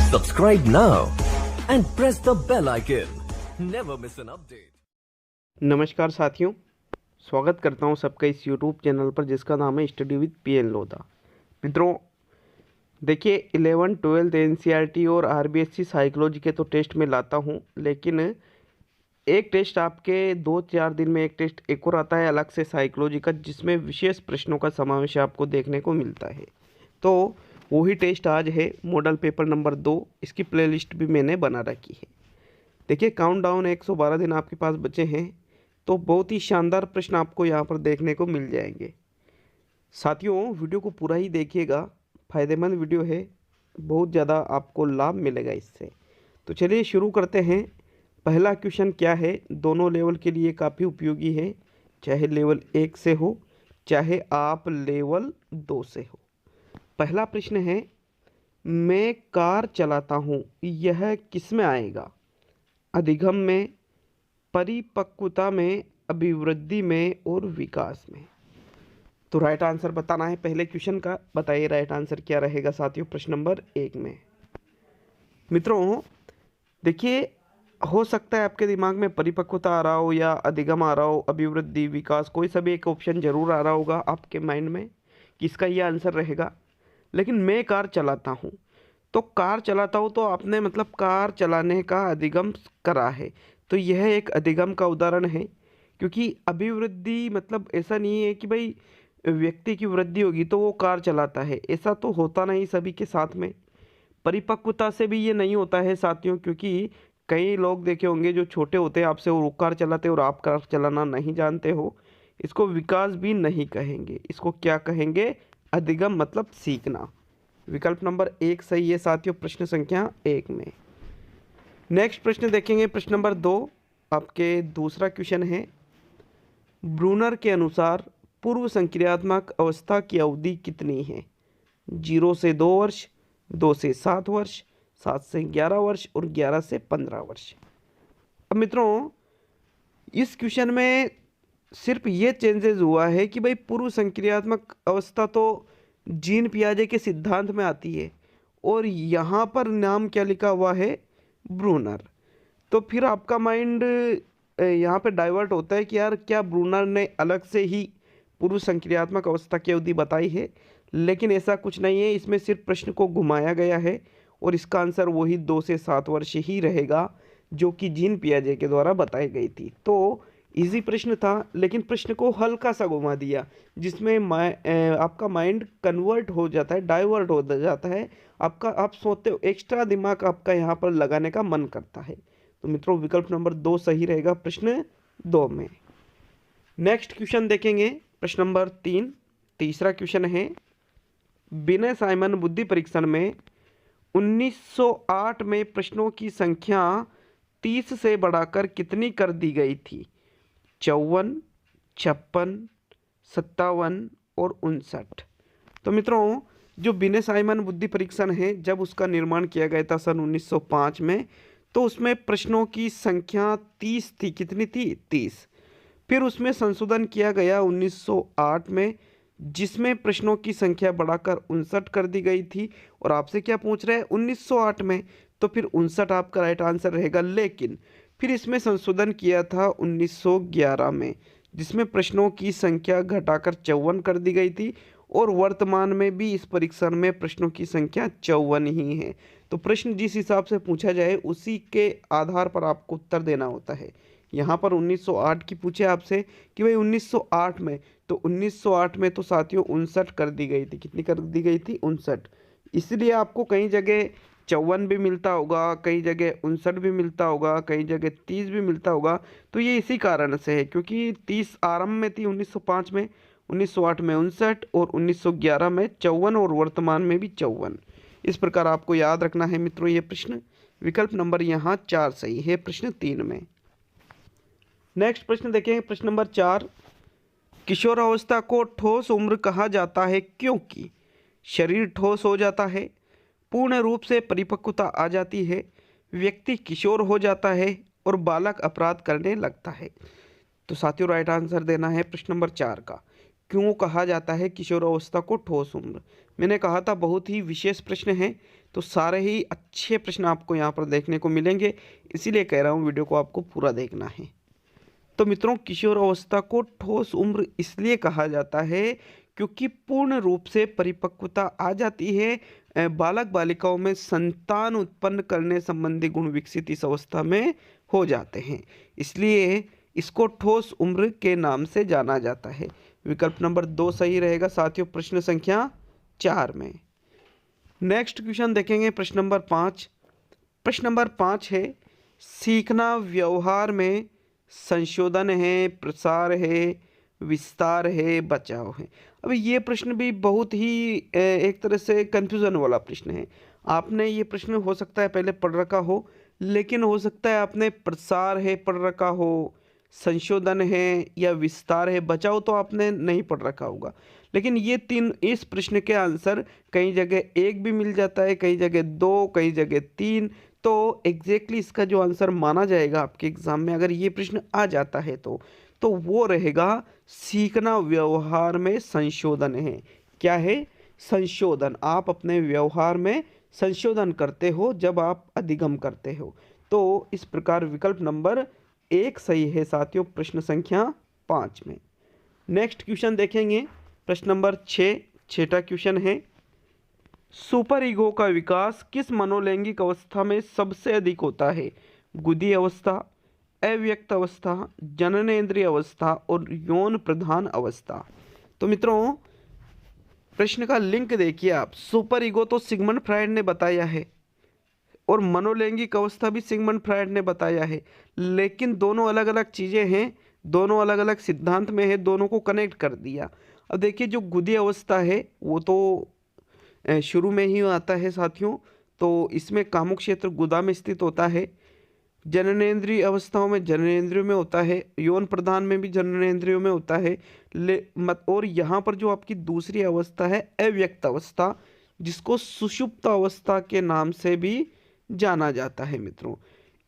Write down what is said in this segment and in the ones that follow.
Subscribe now and press the bell icon. Never miss an update. नमस्कार साथियों, स्वागत करता हूं सबका इस YouTube चैनल पर जिसका नाम है स्टडी विद पीएन लोधा। मित्रों देखिए 11th 12th एनसीईआरटी और आरबीएससी साइकोलॉजी के तो टेस्ट में लाता हूं, लेकिन एक टेस्ट आपके 2-4 दिन में एक टेस्ट एक और आता है अलग से साइकोलॉजी का, जिसमें विशेष प्रश्नों का समावेश आपको देखने को मिलता है। तो वही टेस्ट आज है मॉडल पेपर नंबर 2। इसकी प्लेलिस्ट भी मैंने बना रखी है। देखिए काउंटडाउन 112 दिन आपके पास बचे हैं, तो बहुत ही शानदार प्रश्न आपको यहाँ पर देखने को मिल जाएंगे। साथियों वीडियो को पूरा ही देखिएगा, फ़ायदेमंद वीडियो है, बहुत ज़्यादा आपको लाभ मिलेगा इससे। तो चलिए शुरू करते हैं। पहला क्वेश्चन क्या है, दोनों लेवल के लिए काफ़ी उपयोगी है, चाहे लेवल 1 से हो चाहे आप लेवल 2 से हो। पहला प्रश्न है, मैं कार चलाता हूँ, यह किस में आएगा? अधिगम में, परिपक्वता में, अभिवृद्धि में और विकास में। तो राइट आंसर बताना है पहले क्वेश्चन का। बताइए राइट आंसर क्या रहेगा साथियों प्रश्न नंबर 1 में। मित्रों देखिए हो सकता है आपके दिमाग में परिपक्वता आ रहा हो या अधिगम आ रहा हो, अभिवृद्धि, विकास, कोई सा भी एक ऑप्शन जरूर आ रहा होगा आपके माइंड में कि इसका ये आंसर रहेगा। लेकिन मैं कार चलाता हूँ, तो कार चलाता हूँ तो आपने मतलब कार चलाने का अधिगम करा है, तो यह एक अधिगम का उदाहरण है। क्योंकि अभिवृद्धि मतलब ऐसा नहीं है कि भाई व्यक्ति की वृद्धि होगी तो वो कार चलाता है, ऐसा तो होता नहीं सभी के साथ में। परिपक्वता से भी ये नहीं होता है साथियों, क्योंकि कई लोग देखे होंगे जो छोटे होते हैं आपसे, वो कार चलाते और आप कार चलाना नहीं जानते हो। इसको विकास भी नहीं कहेंगे, इसको क्या कहेंगे? अधिगम मतलब सीखना। विकल्प नंबर 1 सही है साथियों प्रश्न संख्या 1 में। नेक्स्ट प्रश्न देखेंगे प्रश्न नंबर 2। आपके दूसरा क्वेश्चन है, ब्रूनर के अनुसार पूर्व संक्रियात्मक अवस्था की अवधि कितनी है? 0 से 2 वर्ष, 2 से 7 वर्ष, 7 से 11 वर्ष और 11 से 15 वर्ष। अब मित्रों इस क्वेश्चन में सिर्फ ये चेंजेस हुआ है कि भाई पूर्व संक्रियात्मक अवस्था तो जीन पियाजे के सिद्धांत में आती है और यहाँ पर नाम क्या लिखा हुआ है? ब्रूनर। तो फिर आपका माइंड यहाँ पे डाइवर्ट होता है कि यार क्या ब्रूनर ने अलग से ही पूर्व संक्रियात्मक अवस्था की अवधि बताई है? लेकिन ऐसा कुछ नहीं है, इसमें सिर्फ प्रश्न को घुमाया गया है और इसका आंसर वही 2 से 7 वर्ष ही रहेगा जो कि जीन पियाजे के द्वारा बताई गई थी। तो इजी प्रश्न था, लेकिन प्रश्न को हल्का सा घुमा दिया, जिसमें आपका माइंड कन्वर्ट हो जाता है, डाइवर्ट हो जाता है आपका। आप सोते हो, एक्स्ट्रा दिमाग आपका यहाँ पर लगाने का मन करता है। तो मित्रों विकल्प नंबर 2 सही रहेगा प्रश्न 2 में। नेक्स्ट क्वेश्चन देखेंगे प्रश्न नंबर 3। तीसरा क्वेश्चन है, विनय साइमन बुद्धि परीक्षण में 1908 में प्रश्नों की संख्या 30 से बढ़ाकर कितनी कर दी गई थी? 54, 56, 57 और 59। तो मित्रों जो विनय साइमन बुद्धि परीक्षण है, जब उसका निर्माण किया गया था सन 1905 में, तो उसमें प्रश्नों की संख्या 30 थी। कितनी थी? 30। फिर उसमें संशोधन किया गया 1908 में, जिसमें प्रश्नों की संख्या बढ़ाकर 59 कर दी गई थी। और आपसे क्या पूछ रहे हैं? 1908 में, तो फिर 59 आपका राइट आंसर रहेगा। लेकिन फिर इसमें संशोधन किया था 1911 में, जिसमें प्रश्नों की संख्या घटाकर 54 कर दी गई थी और वर्तमान में भी इस परीक्षण में प्रश्नों की संख्या 54 ही है। तो प्रश्न जिस हिसाब से पूछा जाए उसी के आधार पर आपको उत्तर देना होता है। यहाँ पर 1908 की पूछे आपसे कि भाई 1908 में, तो 1908 में तो साथियों 59 कर दी गई थी। कितनी कर दी गई थी? 59। इसलिए आपको कई जगह 54 भी मिलता होगा, कई जगह 59 भी मिलता होगा, कई जगह 30 भी मिलता होगा। तो ये इसी कारण से है, क्योंकि 30 आरंभ में थी 1905 में, 1908 में 59 और 1911 में 54 और वर्तमान में भी 54। इस प्रकार आपको याद रखना है मित्रों ये प्रश्न। विकल्प नंबर यहाँ 4 सही है प्रश्न 3 में। नेक्स्ट प्रश्न देखें प्रश्न नंबर 4। किशोरावस्था को ठोस उम्र कहा जाता है क्योंकि शरीर ठोस हो जाता है, पूर्ण रूप से परिपक्वता आ जाती है, व्यक्ति किशोर हो जाता है और बालक अपराध करने लगता है। तो साथियों राइट आंसर देना है प्रश्न नंबर 4 का। क्यों कहा जाता है किशोरावस्था को ठोस उम्र? मैंने कहा था बहुत ही विशेष प्रश्न है, तो सारे ही अच्छे प्रश्न आपको यहाँ पर देखने को मिलेंगे, इसीलिए कह रहा हूँ वीडियो को आपको पूरा देखना है। तो मित्रों, किशोर अवस्था को ठोस उम्र इसलिए कहा जाता है क्योंकि पूर्ण रूप से परिपक्वता आ जाती है। बालक बालिकाओं में संतान उत्पन्न करने संबंधी गुण विकसित इस अवस्था में हो जाते हैं, इसलिए इसको ठोस उम्र के नाम से जाना जाता है। विकल्प नंबर 2 सही रहेगा साथियों, प्रश्न संख्या 4 में। नेक्स्ट क्वेश्चन देखेंगे प्रश्न नंबर 5। प्रश्न नंबर 5 है, सीखना व्यवहार में संशोधन है, प्रसार है, विस्तार है, बचाव है। अब ये प्रश्न भी बहुत ही एक तरह से कंफ्यूजन वाला प्रश्न है। आपने ये प्रश्न हो सकता है पहले पढ़ रखा हो, लेकिन हो सकता है आपने प्रसार है पढ़ रखा हो, संशोधन है या विस्तार है, बचाव तो आपने नहीं पढ़ रखा होगा। लेकिन ये तीन, इस प्रश्न के आंसर कई जगह 1 भी मिल जाता है, कई जगह 2, कई जगह 3। तो एग्जैक्टली इसका जो आंसर माना जाएगा आपके एग्जाम में अगर ये प्रश्न आ जाता है तो वो रहेगा सीखना व्यवहार में संशोधन है। क्या है? संशोधन। आप अपने व्यवहार में संशोधन करते हो जब आप अधिगम करते हो। तो इस प्रकार विकल्प नंबर 1 सही है साथियों, प्रश्न संख्या 5 में। नेक्स्ट क्वेश्चन देखेंगे प्रश्न नंबर 6। छठा क्वेश्चन है, सुपर ईगो का विकास किस मनोलैंगिक अवस्था में सबसे अधिक होता है? गुदी अवस्था, अव्यक्त अवस्था, जननेंद्रिय अवस्था और यौन प्रधान अवस्था। तो मित्रों, प्रश्न का लिंक देखिए आप। सुपर ईगो तो सिगमंड फ्रायड ने बताया है और मनोलैंगिक अवस्था भी सिगमंड फ्रायड ने बताया है, लेकिन दोनों अलग अलग चीज़ें हैं, दोनों अलग अलग सिद्धांत में है, दोनों को कनेक्ट कर दिया। अब देखिए, जो गुदी अवस्था है वो तो शुरू में ही आता है साथियों, तो इसमें कामुक क्षेत्र गुदा में स्थित होता है। जननेंद्रिय अवस्थाओं में जननेंद्रियों में होता है, यौन प्रधान में भी जननेंद्रियों में होता है। और यहाँ पर जो आपकी दूसरी अवस्था है अव्यक्त अवस्था, जिसको सुषुप्त अवस्था के नाम से भी जाना जाता है मित्रों,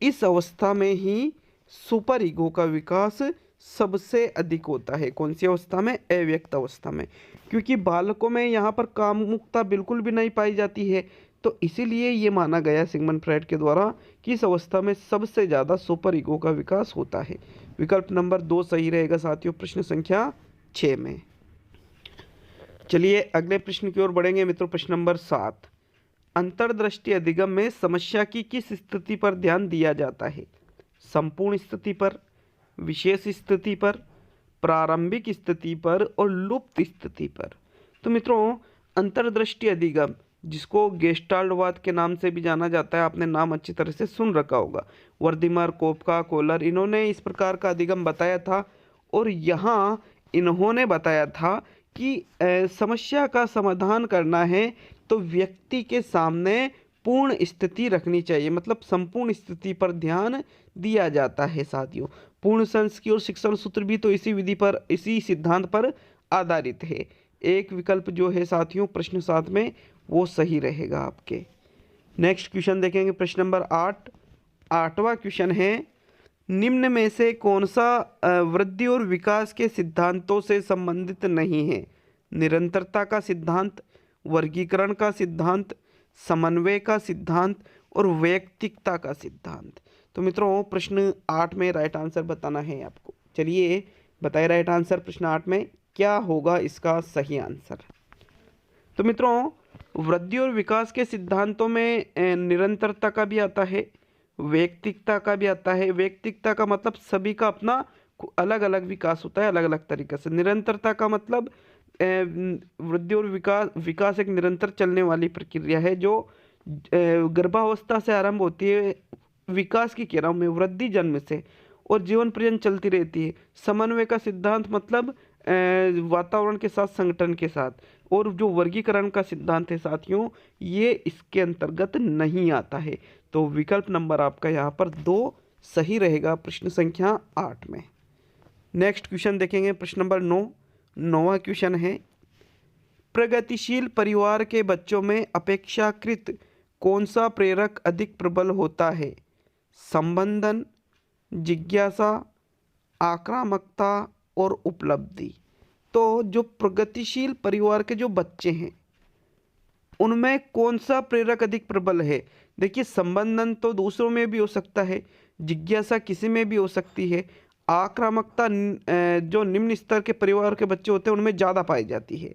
इस अवस्था में ही सुपर ईगो का विकास सबसे अधिक होता है। कौन सी अवस्था में? अव्यक्त अवस्था में। क्योंकि बालकों में यहाँ पर कामुकता बिल्कुल भी नहीं पाई जाती है, तो इसीलिए ये माना गया सिगमंड फ्रायड के द्वारा कि इस अवस्था में सबसे ज़्यादा सुपर ईगो का विकास होता है। विकल्प नंबर 2 सही रहेगा साथियों, प्रश्न संख्या 6 में। चलिए अगले प्रश्न की ओर बढ़ेंगे मित्रों। प्रश्न नंबर 7, अंतर्दृष्टि अधिगम में समस्या की किस स्थिति पर ध्यान दिया जाता है? संपूर्ण स्थिति पर, विशेष स्थिति पर, प्रारंभिक स्थिति पर और लुप्त स्थिति पर। तो मित्रों, अंतर्दृष्टि अधिगम, जिसको गेस्टाल्टवाद के नाम से भी जाना जाता है, आपने नाम अच्छी तरह से सुन रखा होगा। वर्दिमर, कोपका, कोलर, इन्होंने इस प्रकार का अधिगम बताया था। और यहाँ इन्होंने बताया था कि समस्या का समाधान करना है तो व्यक्ति के सामने पूर्ण स्थिति रखनी चाहिए, मतलब संपूर्ण स्थिति पर ध्यान दिया जाता है साथियों। पूर्ण संस्कृति और शिक्षण सूत्र भी तो इसी विधि पर, इसी सिद्धांत पर आधारित है। एक विकल्प जो है साथियों प्रश्न 7 में वो सही रहेगा आपके। नेक्स्ट क्वेश्चन देखेंगे प्रश्न नंबर 8। 8वां क्वेश्चन है, निम्न में से कौन सा वृद्धि और विकास के सिद्धांतों से संबंधित नहीं है? निरंतरता का सिद्धांत, वर्गीकरण का सिद्धांत, समन्वय का सिद्धांत और वैयक्तिकता का सिद्धांत। तो मित्रों, प्रश्न 8 में राइट आंसर बताना है आपको। चलिए बताइए राइट आंसर प्रश्न 8 में क्या होगा इसका सही आंसर। तो मित्रों, वृद्धि और विकास के सिद्धांतों में निरंतरता का भी आता है, वैयक्तिकता का भी आता है। वैयक्तिकता का मतलब सभी का अपना अलग अलग विकास होता है, अलग अलग तरीके से। निरंतरता का मतलब वृद्धि और विकास एक निरंतर चलने वाली प्रक्रिया है जो गर्भावस्था से आरंभ होती है, विकास की कह रहा हूँ मैं, वृद्धि जन्म से, और जीवन पर्यंत चलती रहती है। समन्वय का सिद्धांत मतलब वातावरण के साथ, संगठन के साथ। और जो वर्गीकरण का सिद्धांत है साथियों, ये इसके अंतर्गत नहीं आता है। तो विकल्प नंबर आपका यहाँ पर 2 सही रहेगा प्रश्न संख्या 8 में। नेक्स्ट क्वेश्चन देखेंगे प्रश्न नंबर 9। 9वां क्वेश्चन है, प्रगतिशील परिवार के बच्चों में अपेक्षाकृत कौन सा प्रेरक अधिक प्रबल होता है? संबंधन, जिज्ञासा, आक्रामकता और उपलब्धि। तो जो प्रगतिशील परिवार के जो बच्चे हैं उनमें कौन सा प्रेरक अधिक प्रबल है? देखिए, संबंधन तो दूसरों में भी हो सकता है, जिज्ञासा किसी में भी हो सकती है, आक्रामकता जो निम्न स्तर के परिवार के बच्चे होते हैं उनमें ज़्यादा पाई जाती है,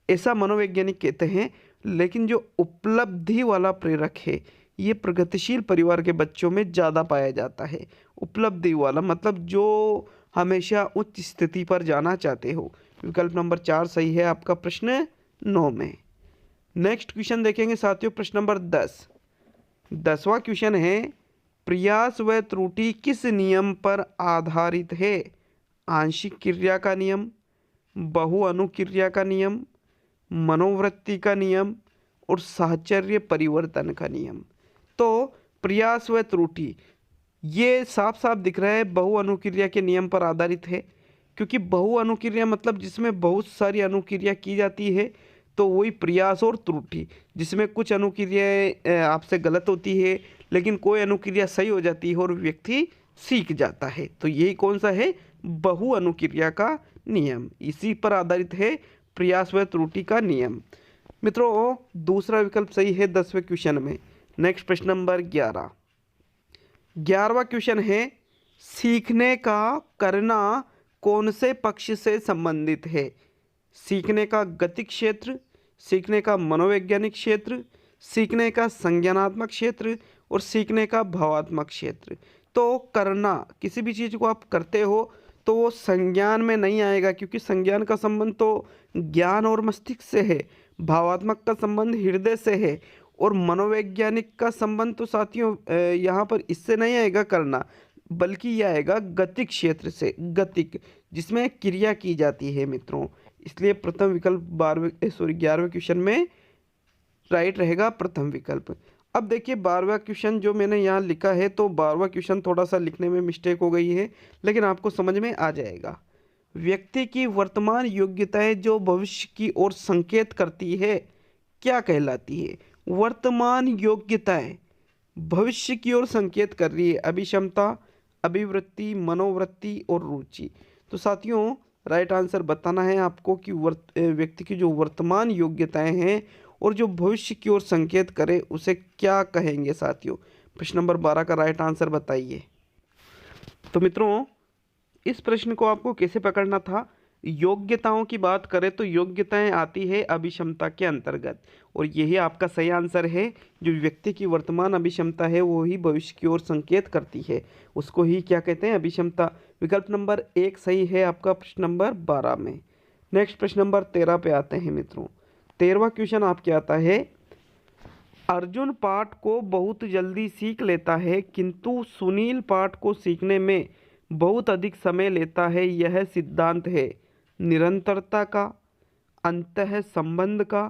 ऐसा मनोवैज्ञानिक कहते हैं। लेकिन जो उपलब्धि वाला प्रेरक है ये प्रगतिशील परिवार के बच्चों में ज़्यादा पाया जाता है। उपलब्धि वाला मतलब जो हमेशा उच्च स्थिति पर जाना चाहते हो। विकल्प नंबर 4 सही है आपका प्रश्न 9 में। नेक्स्ट क्वेश्चन देखेंगे साथियों, प्रश्न नंबर 10। 10वां क्वेश्चन है, प्रयास व त्रुटि किस नियम पर आधारित है? आंशिक क्रिया का नियम, बहुअनुक्रिया का नियम, मनोवृत्ति का नियम और साहचर्य परिवर्तन का नियम। तो प्रयास व त्रुटि ये साफ साफ दिख रहा है बहुअनुक्रिया के नियम पर आधारित है, क्योंकि बहुअनुक्रिया मतलब जिसमें बहुत सारी अनुक्रिया की जाती है, तो वही प्रयास। और त्रुटि जिसमें कुछ अनुक्रियाएं आपसे गलत होती है लेकिन कोई अनुक्रिया सही हो जाती है और व्यक्ति सीख जाता है, तो यही कौन सा है? बहुअनुक्रिया का नियम। इसी पर आधारित है प्रयास व त्रुटि का नियम। मित्रों, दूसरा विकल्प सही है 10वें क्वेश्चन में। नेक्स्ट प्रश्न नंबर 11। 11वां क्वेश्चन है, सीखने का करना कौन से पक्ष से संबंधित है? सीखने का गतिक क्षेत्र, सीखने का मनोवैज्ञानिक क्षेत्र, सीखने का संज्ञानात्मक क्षेत्र और सीखने का भावात्मक क्षेत्र। तो करना, किसी भी चीज़ को आप करते हो तो वो संज्ञान में नहीं आएगा, क्योंकि संज्ञान का संबंध तो ज्ञान और मस्तिष्क से है, भावात्मक का संबंध हृदय से है और मनोवैज्ञानिक का संबंध तो साथियों यहाँ पर इससे नहीं आएगा करना, बल्कि यह आएगा गतिक क्षेत्र से, गतिक जिसमें क्रिया की जाती है मित्रों। इसलिए प्रथम विकल्प 11वें क्वेश्चन में राइट रहेगा प्रथम विकल्प। अब देखिए 12वां क्वेश्चन जो मैंने यहाँ लिखा है, तो 12वां क्वेश्चन थोड़ा सा लिखने में मिस्टेक हो गई है, लेकिन आपको समझ में आ जाएगा। व्यक्ति की वर्तमान योग्यताएं जो भविष्य की ओर संकेत करती है क्या कहलाती है? वर्तमान योग्यताएं भविष्य की ओर संकेत कर रही है, अभिक्षमता, अभिवृत्ति, मनोवृत्ति और रुचि। तो साथियों राइट आंसर बताना है आपको कि व्यक्ति की जो वर्तमान योग्यताएं हैं और जो भविष्य की ओर संकेत करे उसे क्या कहेंगे साथियों? प्रश्न नंबर 12 का राइट आंसर बताइए। तो मित्रों, इस प्रश्न को आपको कैसे पकड़ना था? योग्यताओं की बात करें तो योग्यताएं आती है अभिक्षमता के अंतर्गत, और यही आपका सही आंसर है। जो व्यक्ति की वर्तमान अभिक्षमता है वो ही भविष्य की ओर संकेत करती है, उसको ही क्या कहते हैं? अभिक्षमता। विकल्प नंबर 1 सही है आपका प्रश्न नंबर 12 में। नेक्स्ट प्रश्न नंबर 13 पे आते हैं मित्रों। 13वां क्वेश्चन आपके आता है, अर्जुन पाठ को बहुत जल्दी सीख लेता है किंतु सुनील पाठ को सीखने में बहुत अधिक समय लेता है। यह सिद्धांत है निरंतरता का, अंतः संबंध का,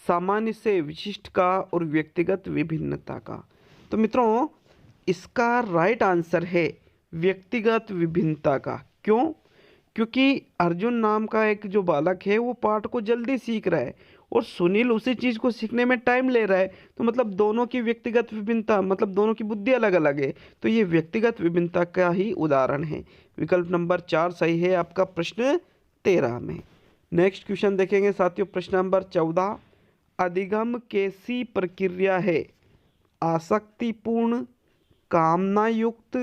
सामान्य से विशिष्ट का और व्यक्तिगत विभिन्नता का। तो मित्रों इसका राइट आंसर है व्यक्तिगत विभिन्नता का। क्यों? क्योंकि अर्जुन नाम का एक जो बालक है वो पाठ को जल्दी सीख रहा है और सुनील उसी चीज़ को सीखने में टाइम ले रहा है, तो मतलब दोनों की व्यक्तिगत विभिन्नता, मतलब दोनों की बुद्धि अलग अलग है, तो ये व्यक्तिगत विभिन्नता का ही उदाहरण है। विकल्प नंबर 4 सही है आपका प्रश्न 13 में। नेक्स्ट क्वेश्चन देखेंगे साथियों, प्रश्न नंबर 14। अधिगम कैसी प्रक्रिया है? आसक्तिपूर्ण, कामनायुक्त,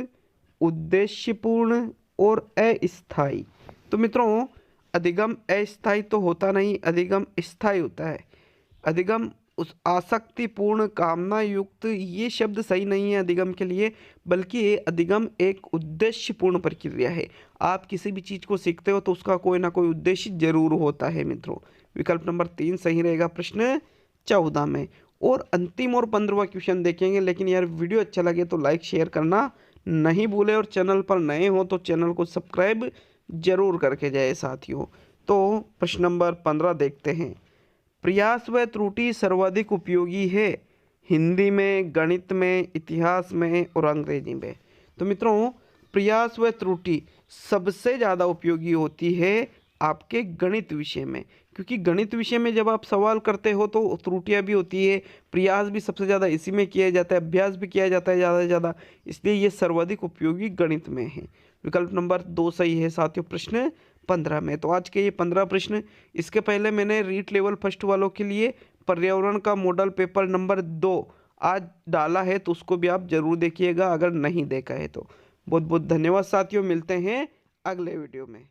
उद्देश्यपूर्ण और अस्थायी। तो मित्रों अधिगम अस्थायी तो होता नहीं, अधिगम स्थायी होता है। अधिगम उस आसक्तिपूर्ण, कामनायुक्त ये शब्द सही नहीं है अधिगम के लिए, बल्कि अधिगम एक उद्देश्यपूर्ण प्रक्रिया है। आप किसी भी चीज़ को सीखते हो तो उसका कोई ना कोई उद्देश्य जरूर होता है मित्रों। विकल्प नंबर 3 सही रहेगा प्रश्न 14 में। और अंतिम और 15वां क्वेश्चन देखेंगे, लेकिन यार वीडियो अच्छा लगे तो लाइक शेयर करना नहीं भूले और चैनल पर नए हो तो चैनल को सब्सक्राइब जरूर करके जाए साथियों। तो प्रश्न नंबर 15 देखते हैं। प्रयास व त्रुटि सर्वाधिक उपयोगी है हिंदी में, गणित में, इतिहास में और अंग्रेजी में। तो मित्रों प्रयास व त्रुटि सबसे ज़्यादा उपयोगी होती है आपके गणित विषय में, क्योंकि गणित विषय में जब आप सवाल करते हो तो त्रुटियां भी होती है, प्रयास भी सबसे ज़्यादा इसी में किया जाता है, अभ्यास भी किया जाता है ज़्यादा से ज़्यादा, इसलिए ये सर्वाधिक उपयोगी गणित में है। विकल्प नंबर 2 सही है साथियों प्रश्न 15 में। तो आज के ये 15 प्रश्न, इसके पहले मैंने रीट लेवल फर्स्ट वालों के लिए पर्यावरण का मॉडल पेपर नंबर 2 आज डाला है, तो उसको भी आप जरूर देखिएगा अगर नहीं देखा है तो। बहुत बहुत धन्यवाद साथियों, मिलते हैं अगले वीडियो में।